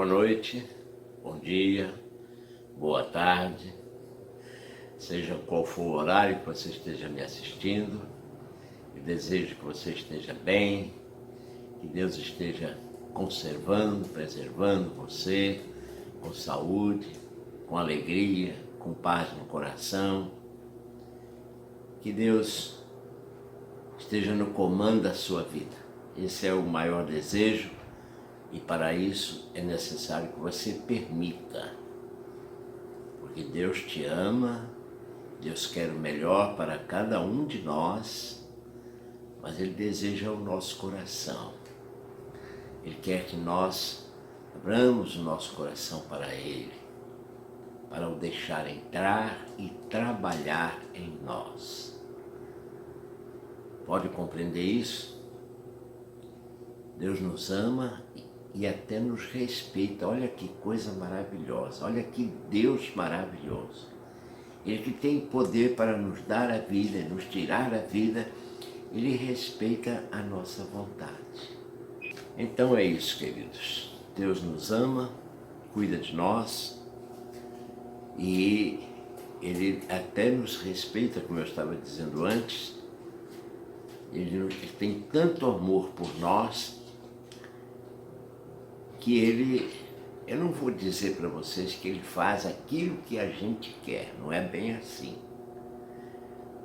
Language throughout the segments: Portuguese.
Boa noite, bom dia, boa tarde, seja qual for o horário que você esteja me assistindo. Eu desejo que você esteja bem, que Deus esteja conservando, preservando você com saúde, com alegria, com paz no coração. Que Deus esteja no comando da sua vida. Esse é o maior desejo. E para isso é necessário que você permita, porque Deus te ama, Deus quer o melhor para cada um de nós, mas Ele deseja o nosso coração. Ele quer que nós abramos o nosso coração para Ele, para o deixar entrar e trabalhar em nós. Pode compreender isso? Deus nos ama e até nos respeita. Olha que coisa maravilhosa, olha que Deus maravilhoso. Ele que tem poder para nos dar a vida, nos tirar a vida, Ele respeita a nossa vontade. Então é isso, queridos. Deus nos ama, cuida de nós e Ele até nos respeita, como eu estava dizendo antes. Ele tem tanto amor por nós que eu não vou dizer para vocês que Ele faz aquilo que a gente quer, não é bem assim.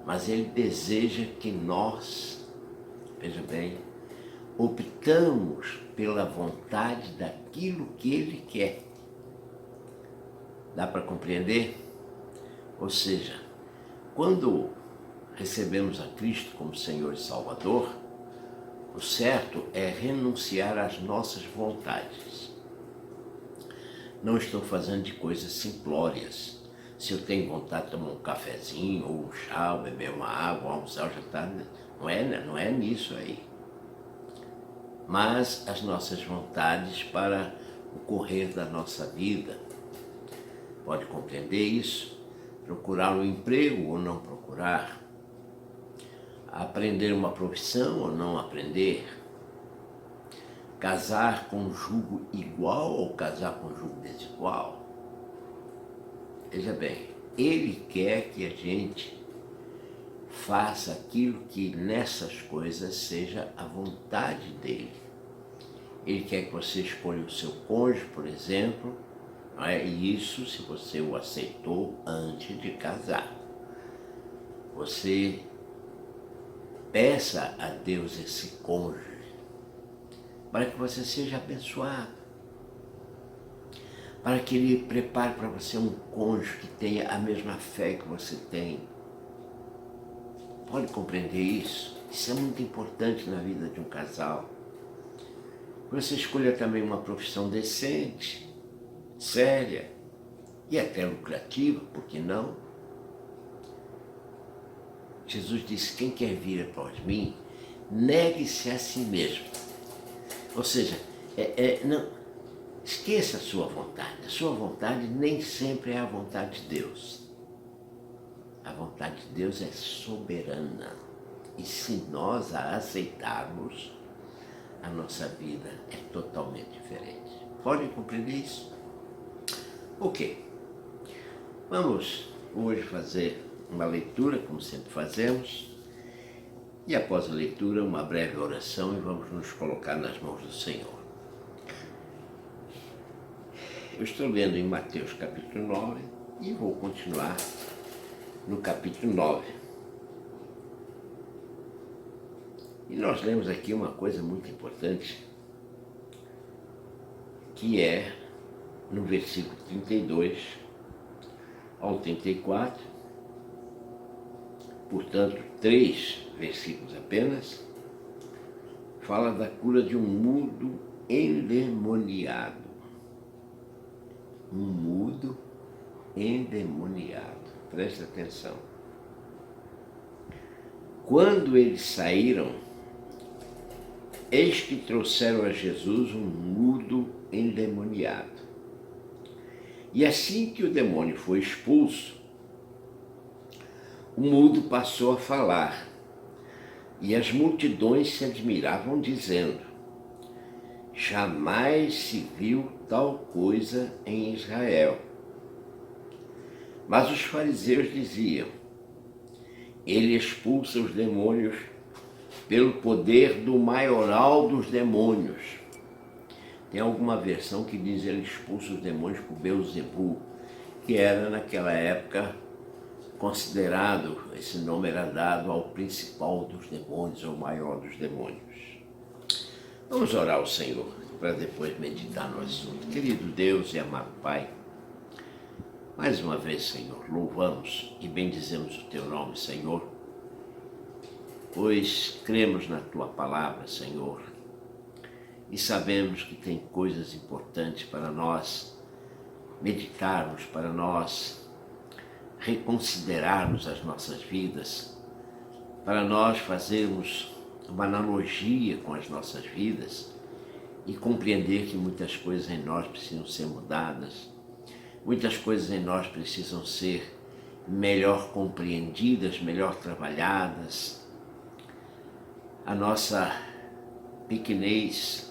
Mas Ele deseja que nós, veja bem, optamos pela vontade daquilo que Ele quer. Dá para compreender? Ou seja, quando recebemos a Cristo como Senhor e Salvador, o certo é renunciar às nossas vontades. Não estou fazendo de coisas simplórias. Se eu tenho vontade de tomar um cafezinho, ou um chá, ou beber uma água, ou almoçar, ou jantar, não é nisso aí. Mas as nossas vontades para o correr da nossa vida. Pode compreender isso? Procurar um emprego ou não procurar? Aprender uma profissão ou não aprender? Casar com jugo igual ou casar com jugo desigual? Veja bem, Ele quer que a gente faça aquilo que nessas coisas seja a vontade dEle. Ele quer que você escolha o seu cônjuge, por exemplo, não é? E isso se você o aceitou antes de casar. Você peça a Deus esse cônjuge, para que você seja abençoado, para que Ele prepare para você um cônjuge que tenha a mesma fé que você tem. Pode compreender isso? Isso é muito importante na vida de um casal. Você escolha também uma profissão decente, séria e até lucrativa, por que não? Jesus disse, quem quer vir após mim, negue-se a si mesmo. Ou seja, não, esqueça a sua vontade. A sua vontade nem sempre é a vontade de Deus. A vontade de Deus é soberana. E se nós a aceitarmos, a nossa vida é totalmente diferente. Podem compreender isso? Ok. Vamos hoje fazer uma leitura, como sempre fazemos, e após a leitura, uma breve oração e vamos nos colocar nas mãos do Senhor. Eu estou lendo em Mateus capítulo 9 e vou continuar no capítulo 9. E nós lemos aqui uma coisa muito importante, que é no versículo 32 ao 34, portanto, 3 versículos apenas, fala da cura de um mudo endemoniado. Um mudo endemoniado. Preste atenção. Quando eles saíram, eis que trouxeram a Jesus um mudo endemoniado. E assim que o demônio foi expulso, o mudo passou a falar, e as multidões se admiravam, dizendo, jamais se viu tal coisa em Israel. Mas os fariseus diziam: ele expulsa os demônios pelo poder do maioral dos demônios. Tem alguma versão que diz ele expulsa os demônios por Beelzebu, que era naquela época considerado, esse nome era dado ao principal dos demônios, ao maior dos demônios. Vamos orar ao Senhor para depois meditar no assunto. Querido Deus e amado Pai, mais uma vez, Senhor, louvamos e bendizemos o Teu nome, Senhor, pois cremos na Tua palavra, Senhor, e sabemos que tem coisas importantes para nós meditarmos, para nós reconsiderarmos as nossas vidas, para nós fazermos uma analogia com as nossas vidas e compreender que muitas coisas em nós precisam ser mudadas, muitas coisas em nós precisam ser melhor compreendidas, melhor trabalhadas. A nossa pequenez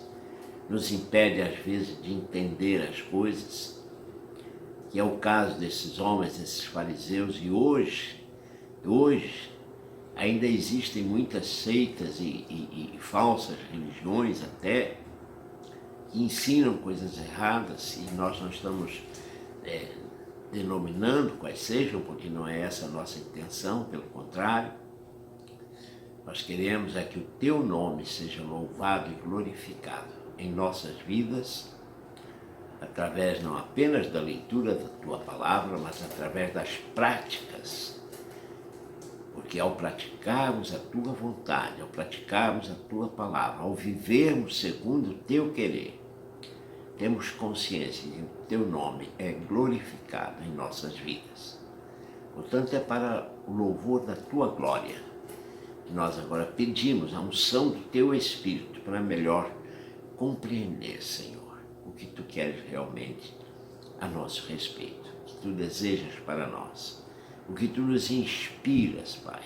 nos impede às vezes de entender as coisas, que é o caso desses homens, desses fariseus, e hoje ainda existem muitas seitas e falsas religiões até, que ensinam coisas erradas, e nós não estamos denominando quais sejam, porque não é essa a nossa intenção, pelo contrário. Nós queremos é que o Teu nome seja louvado e glorificado em nossas vidas, através não apenas da leitura da Tua palavra, mas através das práticas. Porque ao praticarmos a Tua vontade, ao praticarmos a Tua palavra, ao vivermos segundo o Teu querer, temos consciência de que o Teu nome é glorificado em nossas vidas. Portanto, é para o louvor da Tua glória que nós agora pedimos a unção do Teu Espírito para melhor compreender, Senhor, o que Tu queres realmente a nosso respeito, o que Tu desejas para nós, o que Tu nos inspiras, Pai.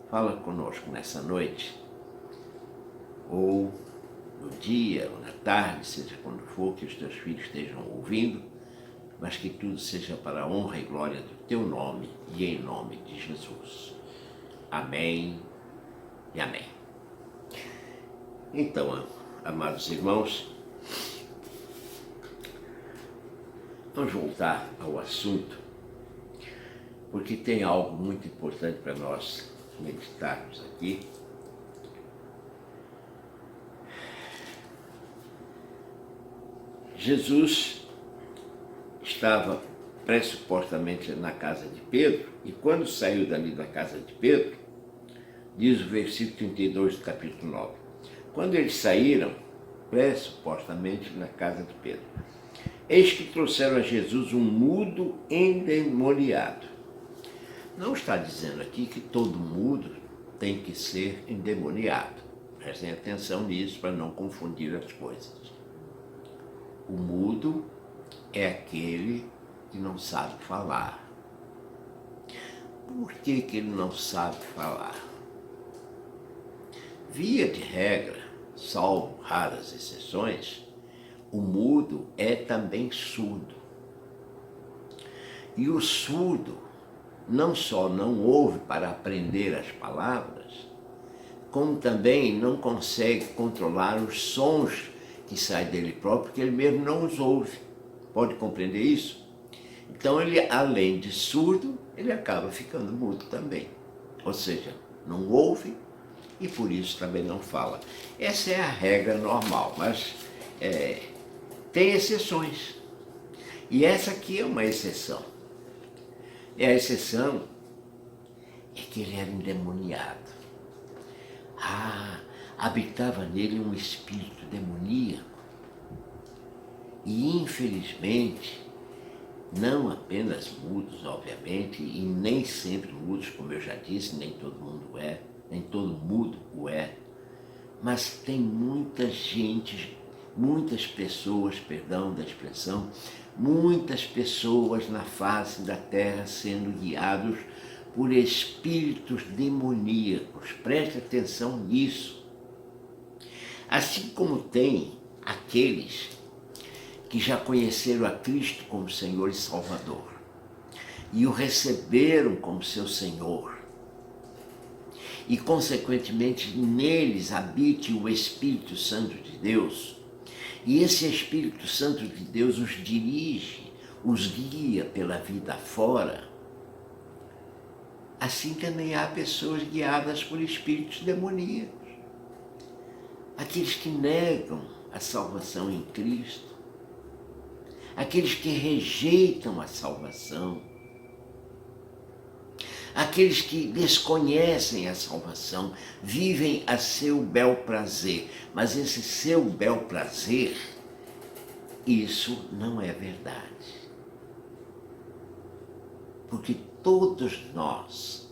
Fala conosco nessa noite, ou no dia, ou na tarde, seja quando for que os Teus filhos estejam ouvindo, mas que tudo seja para a honra e glória do Teu nome e em nome de Jesus. Amém e amém. Então, amados irmãos, vamos voltar ao assunto, porque tem algo muito importante para nós meditarmos aqui. Jesus estava pressupostamente na casa de Pedro, e quando saiu dali da casa de Pedro, diz o versículo 32 do capítulo 9, quando eles saíram, pressupostamente na casa de Pedro, eis que trouxeram a Jesus um mudo endemoniado. Não está dizendo aqui que todo mudo tem que ser endemoniado. Prestem atenção nisso para não confundir as coisas. O mudo é aquele que não sabe falar. Por que ele não sabe falar? Via de regra, salvo raras exceções, o mudo é também surdo. E o surdo não só não ouve para aprender as palavras, como também não consegue controlar os sons que saem dele próprio, porque ele mesmo não os ouve. Pode compreender isso? Então ele, além de surdo, ele acaba ficando mudo também. Ou seja, não ouve e por isso também não fala. Essa é a regra normal, mas tem exceções. E essa aqui é uma exceção. E a exceção é que ele era endemoniado. Habitava nele um espírito demoníaco. E infelizmente, não apenas mudos, obviamente, e nem sempre mudos, como eu já disse, nem todo mundo é, nem todo mudo o é, mas tem muita gente, muitas pessoas, perdão da expressão, muitas pessoas na face da terra sendo guiados por espíritos demoníacos. Preste atenção nisso. Assim como tem aqueles que já conheceram a Cristo como Senhor e Salvador e o receberam como seu Senhor, e consequentemente neles habite o Espírito Santo de Deus, e esse Espírito Santo de Deus os dirige, os guia pela vida fora, assim também há pessoas guiadas por espíritos demoníacos. Aqueles que negam a salvação em Cristo, aqueles que rejeitam a salvação, aqueles que desconhecem a salvação, vivem a seu bel prazer, mas esse seu bel prazer, isso não é verdade. Porque todos nós,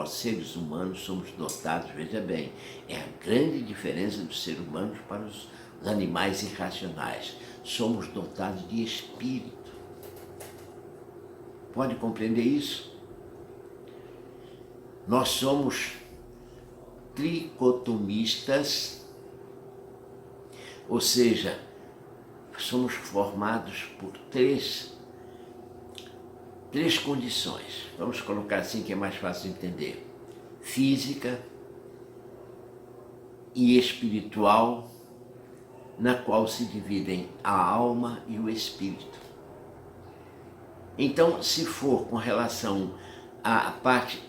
seres humanos, somos dotados, veja bem, é a grande diferença dos seres humanos para os animais irracionais. Somos dotados de espírito. Pode compreender isso? Nós somos tricotomistas, ou seja, somos formados por três condições. Vamos colocar assim que é mais fácil de entender. Física e espiritual, na qual se dividem a alma e o espírito. Então, se for com relação à parte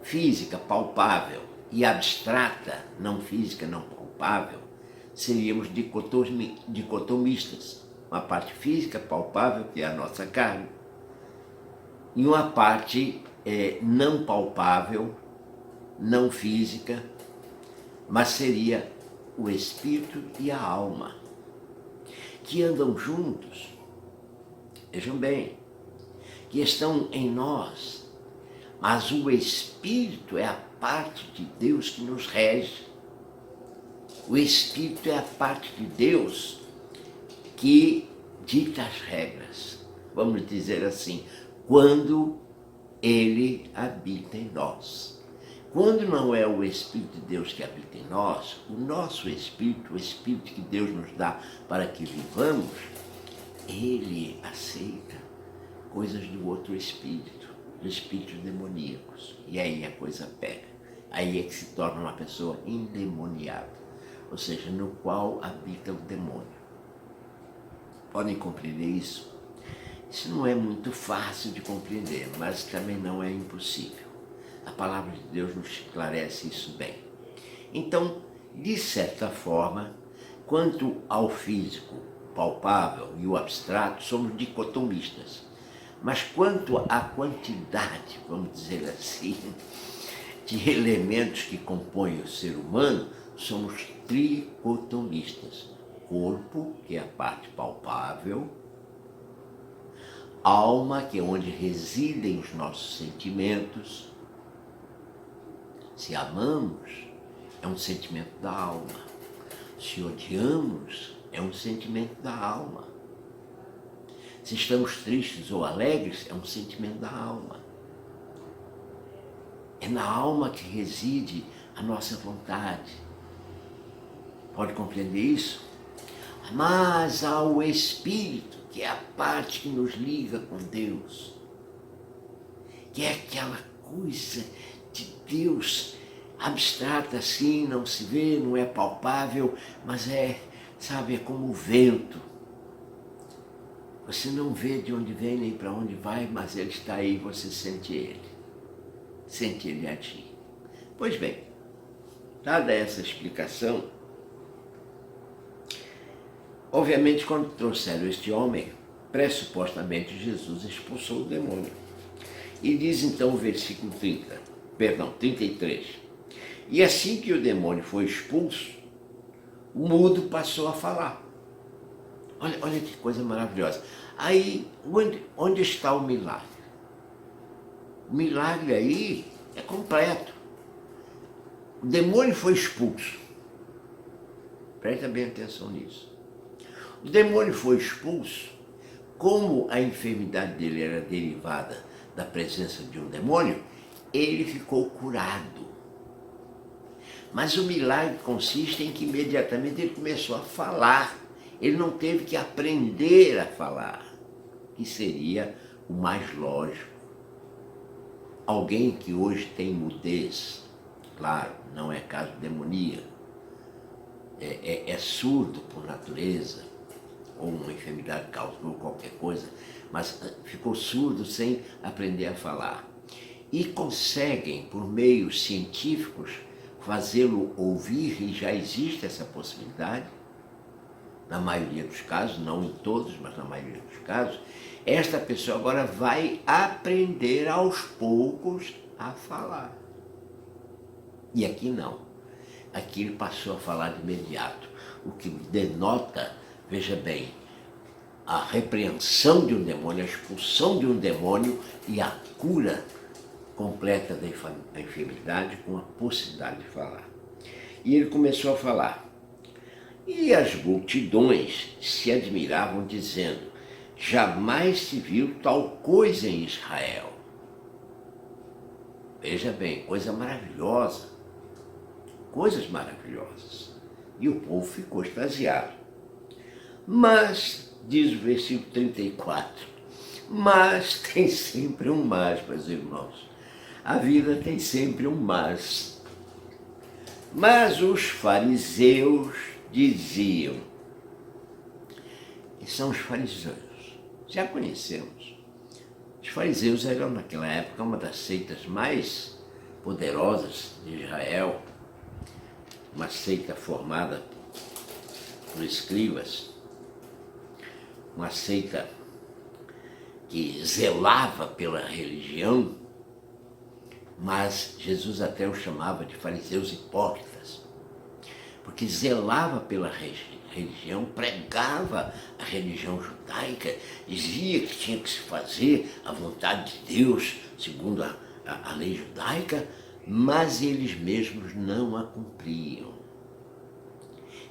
física, palpável, e abstrata, não física, não palpável, seríamos dicotomistas. Uma parte física, palpável, que é a nossa carne, e uma parte não palpável, não física, mas seria o espírito e a alma, que andam juntos, vejam bem, que estão em nós, mas o espírito é a parte de Deus que nos rege. O espírito é a parte de Deus que dita as regras, vamos dizer assim, quando ele habita em nós. Quando não é o Espírito de Deus que habita em nós, o nosso Espírito, o Espírito que Deus nos dá para que vivamos, ele aceita coisas do outro Espírito, dos espíritos demoníacos. E aí a coisa pega. Aí é que se torna uma pessoa endemoniada, ou seja, no qual habita o demônio. Podem compreender isso? Isso não é muito fácil de compreender, mas também não é impossível. A palavra de Deus nos esclarece isso bem. Então, de certa forma, quanto ao físico, palpável e o abstrato, somos dicotomistas. Mas quanto à quantidade, vamos dizer assim, de elementos que compõem o ser humano, somos tricotomistas. Corpo, que é a parte palpável, alma, que é onde residem os nossos sentimentos. Se amamos, é um sentimento da alma. Se odiamos, é um sentimento da alma. Se estamos tristes ou alegres, é um sentimento da alma. É na alma que reside a nossa vontade. Pode compreender isso? Mas há o Espírito, que é a parte que nos liga com Deus, que é aquela coisa de Deus abstrata assim, não se vê, não é palpável, mas sabe, é como o vento. Você não vê de onde vem nem para onde vai, mas ele está aí, você sente ele agir. Pois bem, dada essa explicação, obviamente quando trouxeram este homem, pressupostamente Jesus expulsou o demônio. E diz então o versículo 33. E assim que o demônio foi expulso, o mudo passou a falar. Olha que coisa maravilhosa. Aí, onde está o milagre? O milagre aí é completo. O demônio foi expulso. Presta bem atenção nisso. O demônio foi expulso, como a enfermidade dele era derivada da presença de um demônio, ele ficou curado. Mas o milagre consiste em que imediatamente ele começou a falar. Ele não teve que aprender a falar, que seria o mais lógico. Alguém que hoje tem mudez, claro, não é caso demoníaco, é surdo por natureza, ou uma enfermidade causou qualquer coisa, mas ficou surdo sem aprender a falar. E conseguem, por meios científicos, fazê-lo ouvir, e já existe essa possibilidade, na maioria dos casos, não em todos, mas na maioria dos casos, esta pessoa agora vai aprender aos poucos a falar. E aqui não. Aqui ele passou a falar de imediato, o que denota, veja bem, a repreensão de um demônio, a expulsão de um demônio e a cura completa da enfermidade com a possibilidade de falar. E ele começou a falar. E as multidões se admiravam, dizendo: jamais se viu tal coisa em Israel. Veja bem, coisa maravilhosa, coisas maravilhosas. E o povo ficou extasiado. Mas, diz o versículo 34, mas tem sempre um mas, meus irmãos. A vida tem sempre um mas. Mas os fariseus diziam, e são os fariseus, já conhecemos. Os fariseus eram naquela época uma das seitas mais poderosas de Israel, uma seita formada por escribas, uma seita que zelava pela religião, mas Jesus até os chamava de fariseus hipócritas, porque zelava pela religião, pregava a religião judaica, dizia que tinha que se fazer a vontade de Deus, segundo a lei judaica, mas eles mesmos não a cumpriam.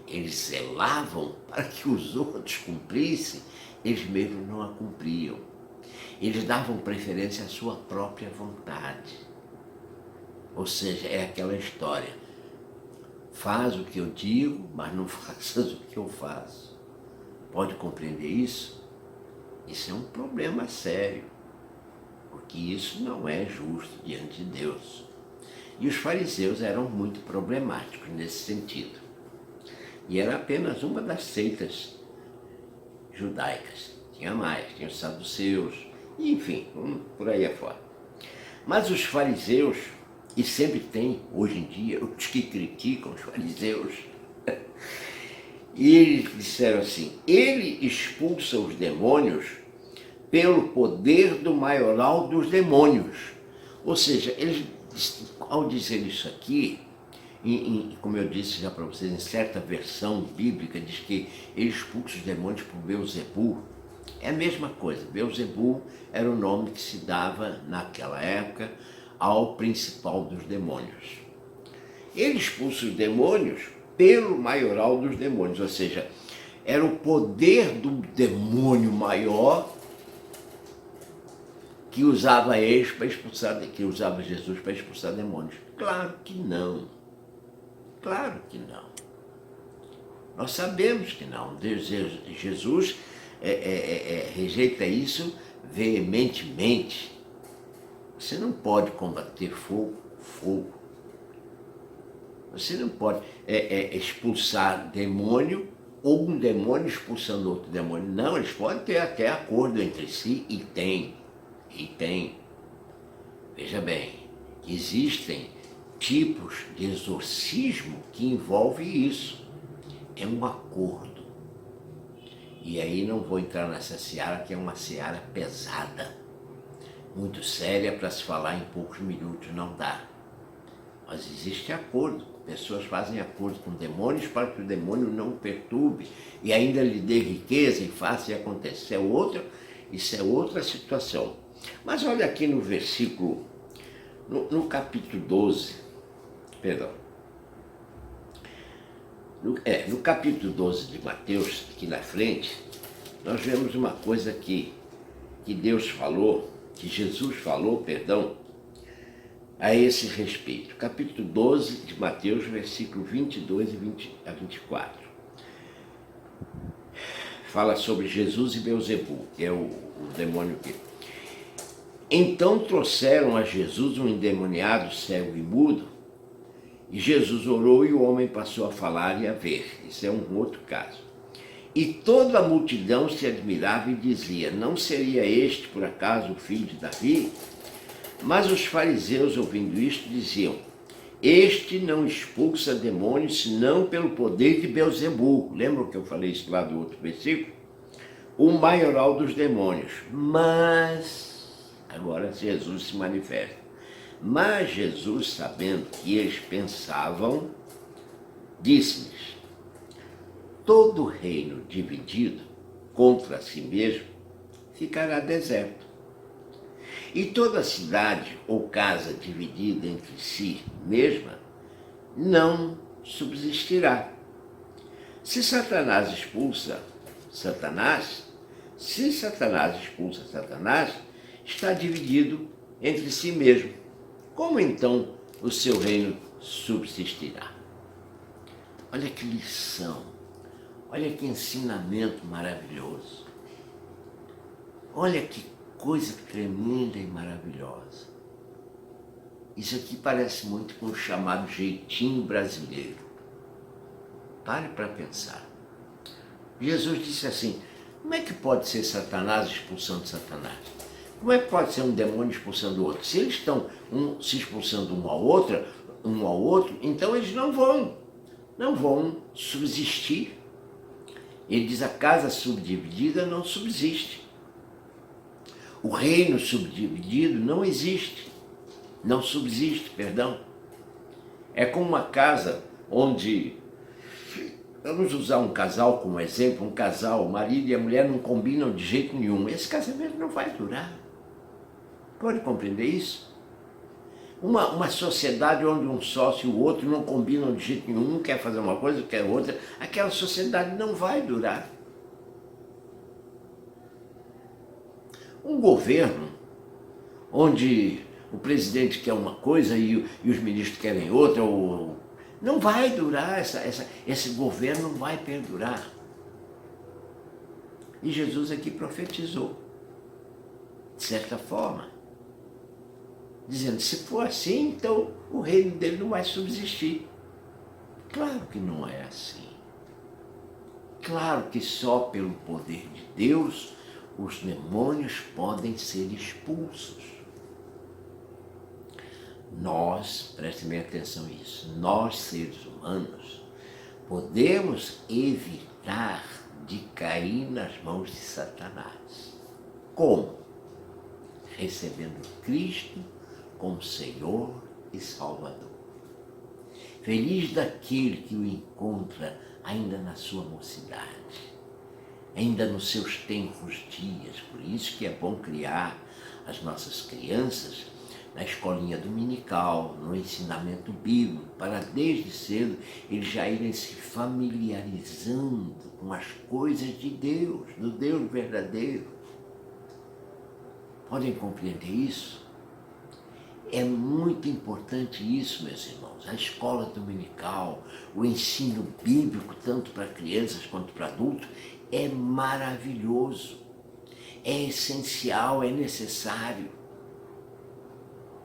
Eles zelavam para que os outros cumprissem, eles mesmos não a cumpriam. Eles davam preferência à sua própria vontade. Ou seja, é aquela história: faz o que eu digo, mas não faças o que eu faço. Pode compreender isso? Isso é um problema sério, porque isso não é justo diante de Deus. E os fariseus eram muito problemáticos nesse sentido. E era apenas uma das seitas judaicas. Tinha mais, tinha os saduceus, enfim, por aí afora. Mas os fariseus, e sempre tem, hoje em dia, os que criticam os fariseus, e eles disseram assim: ele expulsa os demônios pelo poder do maioral dos demônios. Ou seja, eles, ao dizer isso aqui, como eu disse já para vocês, em certa versão bíblica, diz que ele expulsa os demônios por Beelzebul. É a mesma coisa. Beelzebul era o nome que se dava naquela época ao principal dos demônios. Ele expulsa os demônios pelo maioral dos demônios, ou seja, era o poder do demônio maior que usava eles para expulsar, que usava Jesus para expulsar demônios. Claro que não. Claro que não. Nós sabemos que não. Jesus rejeita isso veementemente. Você não pode combater fogo. Você não pode expulsar demônio ou um demônio expulsando outro demônio. Não, eles podem ter até acordo entre si, e tem. Veja bem, existem tipos de exorcismo que envolve isso. É um acordo. E aí não vou entrar nessa seara, que é uma seara pesada, muito séria para se falar em poucos minutos, não dá. Mas existe acordo. Pessoas fazem acordo com demônios para que o demônio não o perturbe e ainda lhe dê riqueza e faça acontecer isso é outra situação. Mas olha aqui no versículo, no capítulo 12, no capítulo 12 de Mateus, aqui na frente, nós vemos uma coisa que Deus falou, que Jesus falou, a esse respeito. Capítulo 12 de Mateus, versículo 22 a 24. Fala sobre Jesus e Beelzebul, que é o demônio que... Então trouxeram a Jesus um endemoniado cego e mudo, e Jesus orou e o homem passou a falar e a ver. Isso é um outro caso. E toda a multidão se admirava e dizia: não seria este, por acaso, o filho de Davi? Mas os fariseus, ouvindo isto, diziam: este não expulsa demônios, senão pelo poder de Beelzebul. Lembram que eu falei isso lá do outro versículo? O maioral dos demônios. Mas, agora Jesus se manifesta. Mas Jesus, sabendo que eles pensavam, disse-lhes: todo reino dividido contra si mesmo ficará deserto. E toda cidade ou casa dividida entre si mesma não subsistirá. Se Satanás expulsa Satanás, está dividido entre si mesmo. Como então o seu reino subsistirá? Olha que lição, olha que ensinamento maravilhoso. Olha que coisa tremenda e maravilhosa. Isso aqui parece muito com o chamado jeitinho brasileiro. Pare para pensar. Jesus disse assim: como é que pode ser Satanás expulsando Satanás? Como é que pode ser um demônio expulsando o outro? Se eles estão se expulsando um ao outro, então eles não vão subsistir. Ele diz: a casa subdividida não subsiste. O reino subdividido não existe, não subsiste, perdão. É como uma casa onde, vamos usar um casal como exemplo, um casal, o marido e a mulher não combinam de jeito nenhum. Esse casamento não vai durar. Pode compreender isso? Uma sociedade onde um sócio e o outro não combinam de jeito nenhum, um quer fazer uma coisa, quer outra, aquela sociedade não vai durar. Um governo onde o presidente quer uma coisa e os ministros querem outra, não vai durar, esse governo não vai perdurar. E Jesus aqui profetizou, de certa forma, dizendo: se for assim, então o reino dele não vai subsistir. Claro que não é assim. Claro que só pelo poder de Deus os demônios podem ser expulsos. Nós, prestem bem atenção nisso, nós seres humanos podemos evitar de cair nas mãos de Satanás. Como? Recebendo Cristo como Senhor e Salvador. Feliz daquele que o encontra ainda na sua mocidade, ainda nos seus tenros dias. Por isso que é bom criar as nossas crianças na escolinha dominical, no ensinamento bíblico, para desde cedo eles já irem se familiarizando com as coisas de Deus, do Deus verdadeiro. Podem compreender isso? É muito importante isso, meus irmãos. A escola dominical, o ensino bíblico, tanto para crianças quanto para adultos, é maravilhoso, é essencial, é necessário.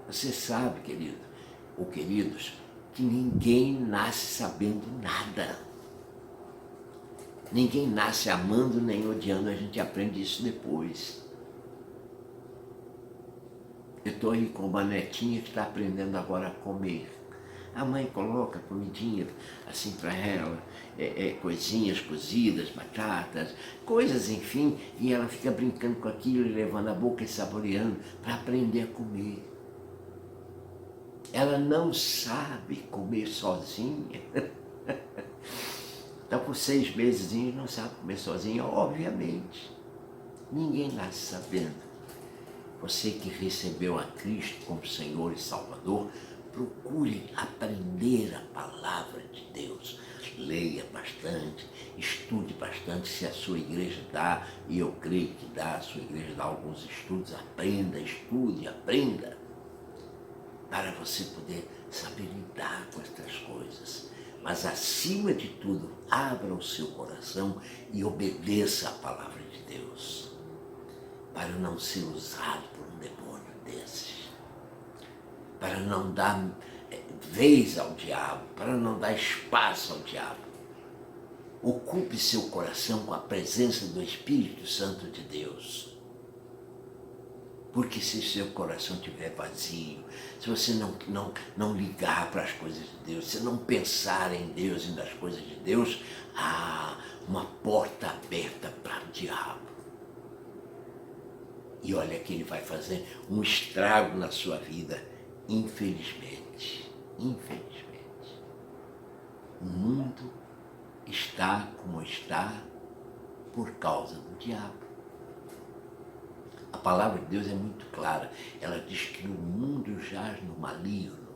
Você sabe, querido, ou queridos, que ninguém nasce sabendo nada. Ninguém nasce amando nem odiando, a gente aprende isso depois. Eu estou aí com uma netinha que está aprendendo agora a comer. A mãe coloca comidinha assim para ela, coisinhas cozidas, batatas, coisas enfim, e ela fica brincando com aquilo, levando a boca e saboreando para aprender a comer. Ela não sabe comer sozinha. Está com 6 meses e não sabe comer sozinha, obviamente. Ninguém nasce sabendo. Você que recebeu a Cristo como Senhor e Salvador, procure aprender a palavra de Deus. Leia bastante, estude bastante, se a sua igreja dá, e eu creio que dá, a sua igreja dá alguns estudos, aprenda, estude, aprenda. para você poder saber lidar com estas coisas. Mas, acima de tudo, abra o seu coração e obedeça a palavra de Deus, para não ser usado por um demônio desses, para não dar vez ao diabo, para não dar espaço ao diabo. Ocupe seu coração com a presença do Espírito Santo de Deus. Porque se seu coração estiver vazio, se você não ligar para as coisas de Deus, se não pensar em Deus e nas coisas de Deus, há uma porta aberta para o diabo. E olha que ele vai fazer um estrago na sua vida, infelizmente. Infelizmente. O mundo está como está por causa do diabo. A palavra de Deus é muito clara. Ela diz que o mundo jaz no maligno.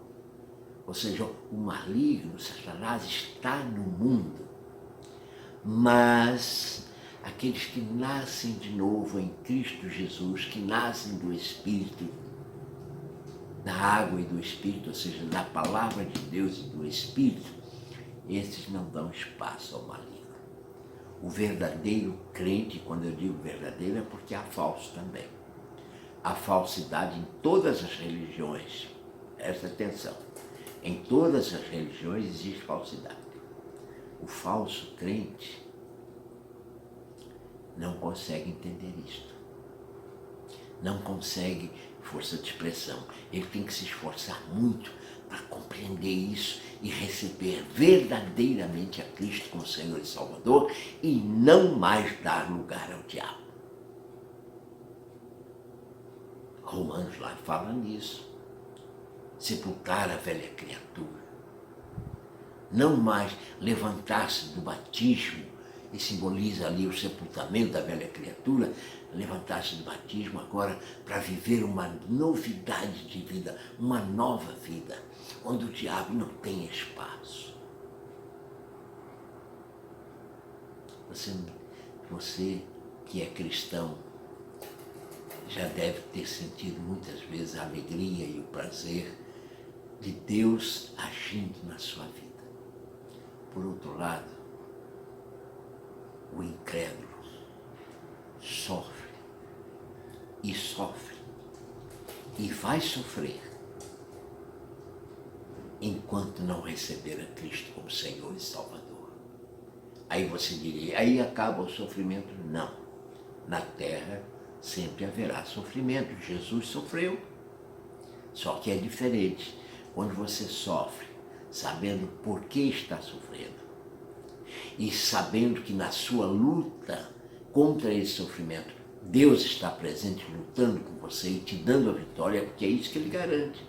Ou seja, o maligno, Satanás, está no mundo. Mas aqueles que nascem de novo em Cristo Jesus, que nascem do Espírito, da água e do Espírito, ou seja, da palavra de Deus e do Espírito, esses não dão espaço ao maligno. O verdadeiro crente, quando eu digo verdadeiro, é porque há falso também. Há falsidade em todas as religiões. Presta atenção. Em todas as religiões existe falsidade. O falso crente não consegue entender isto. Não consegue força de expressão. Ele tem que se esforçar muito para compreender isso e receber verdadeiramente a Cristo como Senhor e Salvador e não mais dar lugar ao diabo. Romanos lá fala nisso. Sepultar a velha criatura. Não mais levantar-se do batismo, e simboliza ali o sepultamento da velha criatura, levantar-se do batismo agora para viver uma novidade de vida, uma nova vida, onde o diabo não tem espaço. Você que é cristão já deve ter sentido muitas vezes a alegria e o prazer de Deus agindo na sua vida. Por outro lado, o incrédulo sofre e vai sofrer enquanto não receber a Cristo como Senhor e Salvador. Aí você diria, aí acaba o sofrimento? Não. Na terra sempre haverá sofrimento. Jesus sofreu. Só que é diferente. Quando você sofre, sabendo por que está sofrendo, e sabendo que na sua luta contra esse sofrimento, Deus está presente lutando com você e te dando a vitória, porque é isso que Ele garante.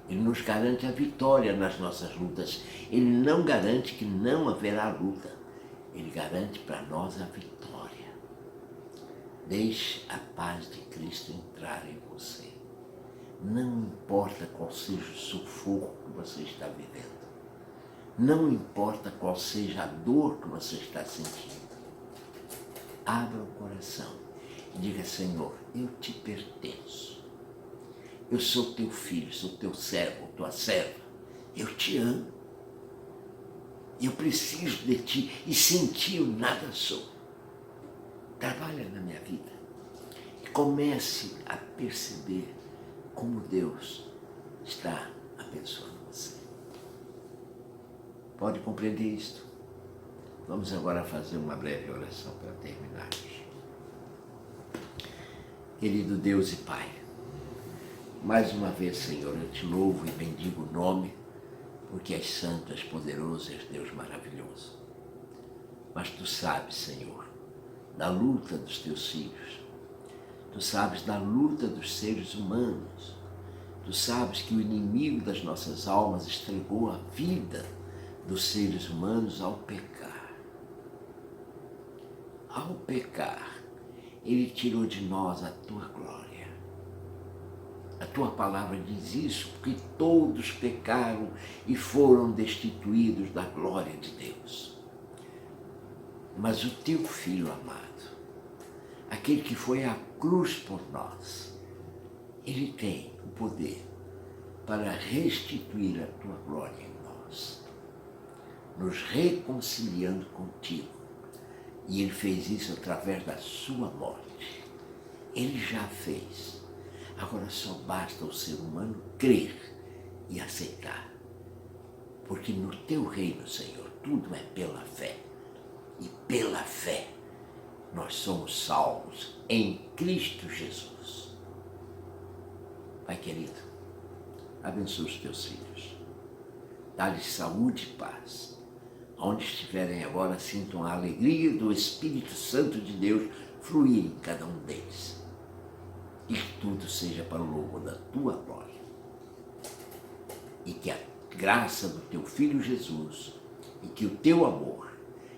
Ele nos garante a vitória nas nossas lutas. Ele não garante que não haverá luta. Ele garante para nós a vitória. Deixe a paz de Cristo entrar em você. Não importa qual seja o sufoco que você está vivendo. Não importa qual seja a dor que você está sentindo. Abra o coração e diga, Senhor, eu te pertenço. Eu sou teu filho, sou teu servo, tua serva. Eu te amo. Eu preciso de ti e sem ti eu nada sou. Trabalha na minha vida e comece a perceber como Deus está abençoando você. Pode compreender isto? Vamos agora fazer uma breve oração para terminarmos. Querido Deus e Pai, mais uma vez, Senhor, eu te louvo e bendigo o nome, porque és santo, és poderoso, és Deus maravilhoso. Mas tu sabes, Senhor, da luta dos teus filhos. Tu sabes da luta dos seres humanos. Tu sabes que o inimigo das nossas almas entregou a vida dos seres humanos ao pecar. Ao pecar, ele tirou de nós a tua glória. A tua palavra diz isso, porque todos pecaram e foram destituídos da glória de Deus. Mas o teu Filho amado, aquele que foi à cruz por nós, ele tem o poder para restituir a tua glória em nós, nos reconciliando contigo. E ele fez isso através da sua morte. Ele já fez. Agora só basta o ser humano crer e aceitar. Porque no teu reino, Senhor, tudo é pela fé. E pela fé nós somos salvos em Cristo Jesus. Pai querido, abençoa os teus filhos. Dá-lhes saúde e paz. Onde estiverem agora, sintam a alegria do Espírito Santo de Deus fluir em cada um deles. E que tudo seja para o louvor da tua glória. E que a graça do teu Filho Jesus, e que o teu amor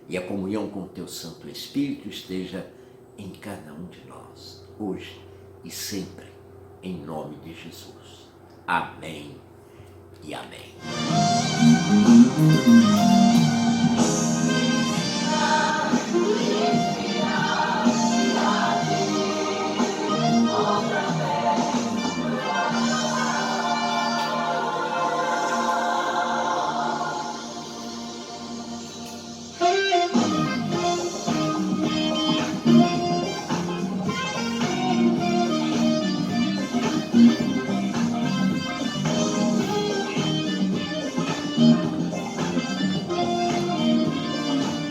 e a comunhão com o teu Santo Espírito esteja em cada um de nós, hoje e sempre, em nome de Jesus. Amém e amém.